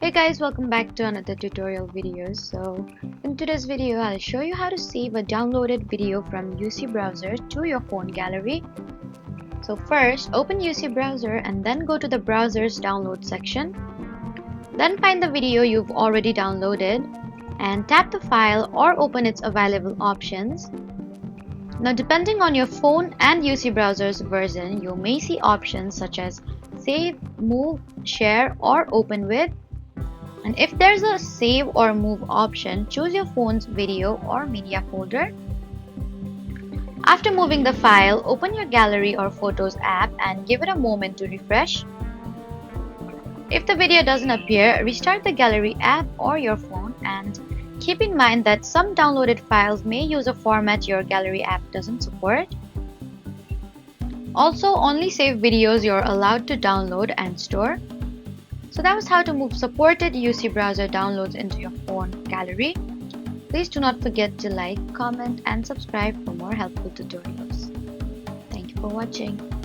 Hey guys, welcome back to another tutorial video. So in today's video, I'll show you how to save a downloaded video from UC browser to your phone gallery. So first, open UC browser and then go to the browser's download section. Then find the video you've already downloaded and tap the file or open its available options. Now depending on your phone and UC browser's version, you may see options such as save, move, share or open with. And if there's a save or move option, choose your phone's video or media folder. After moving the file, open your gallery or photos app and give it a moment to refresh. If the video doesn't appear, restart the gallery app or your phone, and keep in mind that some downloaded files may use a format your gallery app doesn't support. Also, only save videos you're allowed to download and store. So that was how to move supported UC browser downloads into your phone gallery. Please do not forget to like, comment and subscribe for more helpful tutorials. Thank you for watching.